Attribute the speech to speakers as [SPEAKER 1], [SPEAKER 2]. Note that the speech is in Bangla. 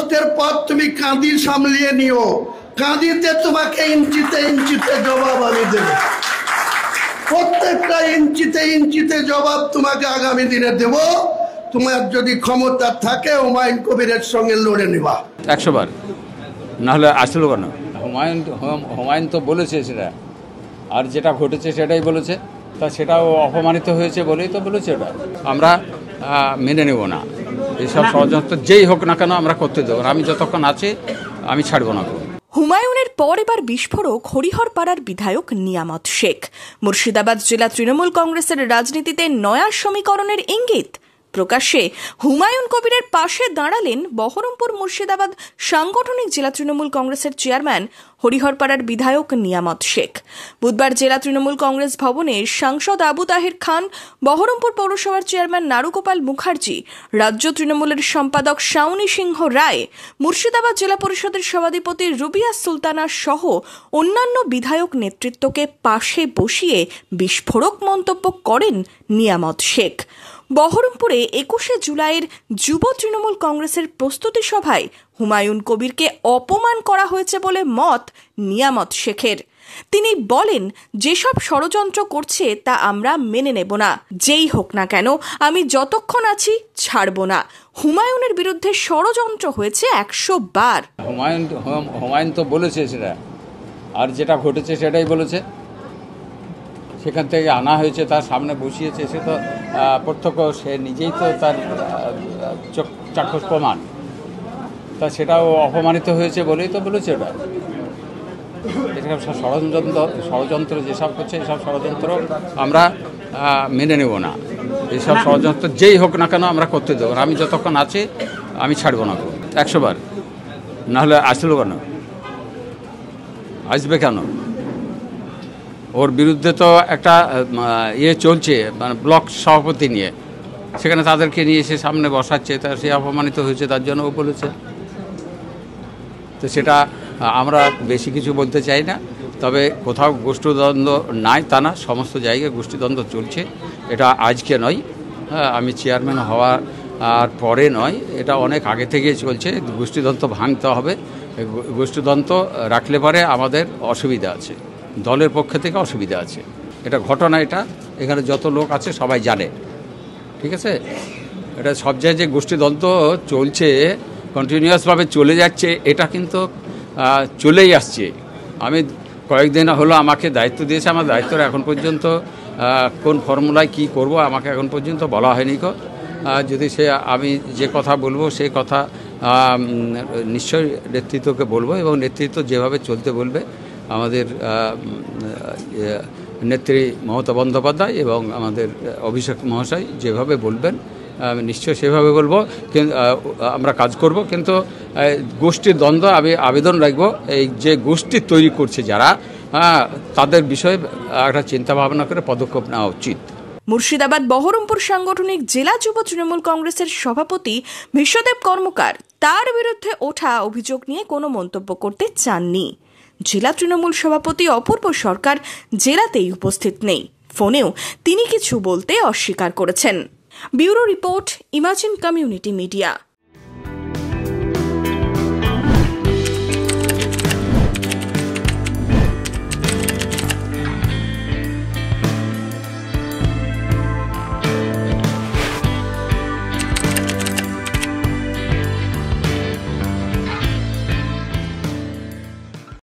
[SPEAKER 1] আগস্টের পর তুমি কাঁদি সামলিয়ে নিও, কাঁদিতে তোমাকে ইঞ্চিতে ইঞ্চিতে জবাব আমি দেব, প্রত্যেকটা ইঞ্চিতে ইঞ্চিতে জবাব তোমাকে আগামী দিনে দেব। তোমার যদি ক্ষমতা থাকে হুমায়ুন কবিরের সঙ্গে লড়ে নেবা
[SPEAKER 2] 100 বার, নাহলে আসলো কেন? হুমায়ুন তো বলেছে সেটা, আর যেটা ঘটেছে সেটাই বলেছে, তা সেটাও অপমানিত হয়েছে বলেই তো বলেছে। ওটা আমরা মেনে নেব না। এইসব ষড়যন্ত্র যেই হোক না কেন আমরা করতে দেবো না। আমি যতক্ষণ আছি আমি ছাড়বো না।
[SPEAKER 3] হুমায়ুনের পর এবার বিস্ফোরক হরিহরপাড়ার বিধায়ক নিয়ামত শেখ। মুর্শিদাবাদ জেলা তৃণমূল কংগ্রেসের রাজনীতিতে নয়া সমীকরণের ইঙ্গিত। প্রকাশ্যে হুমায়ুন কবিরের পাশে দাঁড়ালেন বহরমপুর মুর্শিদাবাদ সাংগঠনিক জেলা তৃণমূল কংগ্রেসের চেয়ারম্যান হরিহরপাড়ার বিধায়ক নিয়ামত শেখ। বুধবার জেলা তৃণমূল কংগ্রেস ভবনে সাংসদ আবু তাহের খান, বহরমপুর পৌরসভার চেয়ারম্যান নারুগোপাল মুখার্জি, রাজ্য তৃণমূলের সম্পাদক শাওনী সিংহ রায়, মুর্শিদাবাদ জেলা পরিষদের সভাধিপতি রুবিয়া সুলতানা সহ অন্যান্য বিধায়ক নেতৃত্বকে পাশে বসিয়ে বিস্ফোরক মন্তব্য করেন নিয়ামত শেখ। বহরমপুরে 21শে জুলাইয়ের যুব তৃণমূল কংগ্রেসের প্রস্তুতি সভায় হুমায়ুন কবিরকে অপমান করা হয়েছে বলে মত নিয়ামত শেখের। তিনি বলেন, যেসব ষড়যন্ত্র করছে তা আমরা মেনে নেব না, যেই হোক না কেন আমি যতক্ষণ আছি ছাড়ব না। হুমায়ুনের বিরুদ্ধে ষড়যন্ত্র হয়েছে 100 বার।
[SPEAKER 2] হুমায়ুন তো বলেছে সেটা, আর যেটা ঘটেছে সেটাই বলেছে। সেখান থেকে আনা হয়েছে, তার সামনে বসিয়েছে, সে তো প্রত্যক্ষ, সে নিজেই তো তার চাক্ষুষ প্রমাণ। তা সেটাও অপমানিত হয়েছে বলেই তো বলেছে। ওটা ষড়যন্ত্র যেসব করছে এসব ষড়যন্ত্র আমরা মেনে নেব না। এইসব ষড়যন্ত্র যেই হোক না কেন আমরা করতে দেবো না। আমি যতক্ষণ আছি আমি ছাড়বো না 100 বার, নাহলে আসলো কেন? আসবে কেন? ওর বিরুদ্ধে তো একটা চলছে, মানে ব্লক সভাপতি নিয়ে, সেখানে তাদেরকে নিয়ে এসে সামনে বসাচ্ছে, তা সে অপমানিত হয়েছে, তার জন্য ও বলেছে। তো সেটা আমরা বেশি কিছু বলতে চাই না। তবে কোথাও গোষ্ঠীদ্বন্দ্ব নাই তা না, সমস্ত জায়গায় গোষ্ঠীদ্বন্দ্ব চলছে। এটা আজকে নয়, আমি চেয়ারম্যান হওয়ার আর পরে নয়, এটা অনেক আগে থেকেই চলছে। গোষ্ঠীদ্বন্দ্ব ভাঙতে হবে। গোষ্ঠীদ্বন্দ্ব রাখলে পরে আমাদের অসুবিধা আছে, দলের পক্ষ থেকে অসুবিধা আছে। এটা ঘটনা, এটা এখানে যত লোক আছে সবাই জানে, ঠিক আছে? এটা সব জায়গায় যে গোষ্ঠীদ্বন্দ্ব চলছে, কন্টিনিউয়াসভাবে চলে যাচ্ছে, এটা কিন্তু চলেই আসছে। আমি কয়েকদিন হলো আমাকে দায়িত্ব দিয়েছে, আমার দায়িত্বটা এখন পর্যন্ত কোন ফর্মুলায় কি করব আমাকে এখন পর্যন্ত বলা হয়নি। যদি আমি যে কথা বলবো সেই কথা নিশ্চয়ই নেতৃত্বকে বলবো, এবং নেতৃত্ব যেভাবে চলতে বলবে, আমাদের নেত্রী মমতা বন্দ্যোপাধ্যায় এবং আমাদের অভিষেক মহাশয় যেভাবে বলবেন নিশ্চয়ই সেভাবে বলবো, আমরা কাজ করব। কিন্তু গোষ্ঠীর দ্বন্দ্ব আমি আবেদন রাখবো, এই যে গোষ্ঠী তৈরি করছে যারা, তাদের বিষয়ে একটা চিন্তা ভাবনা করে পদক্ষেপ নেওয়া উচিত।
[SPEAKER 3] মুর্শিদাবাদ বহরমপুর সাংগঠনিক জেলা যুব তৃণমূল কংগ্রেসের সভাপতি বিশ্বদেব কর্মকার তার বিরুদ্ধে ওঠা অভিযোগ নিয়ে কোনো মন্তব্য করতে চাননি। জেলা তৃণমূল সভাপতি অপূর্ব সরকার জেলাতেই উপস্থিত নেই, ফোনেও তিনি কিছু বলতে অস্বীকার করেছেন। Bureau report, imagine community media.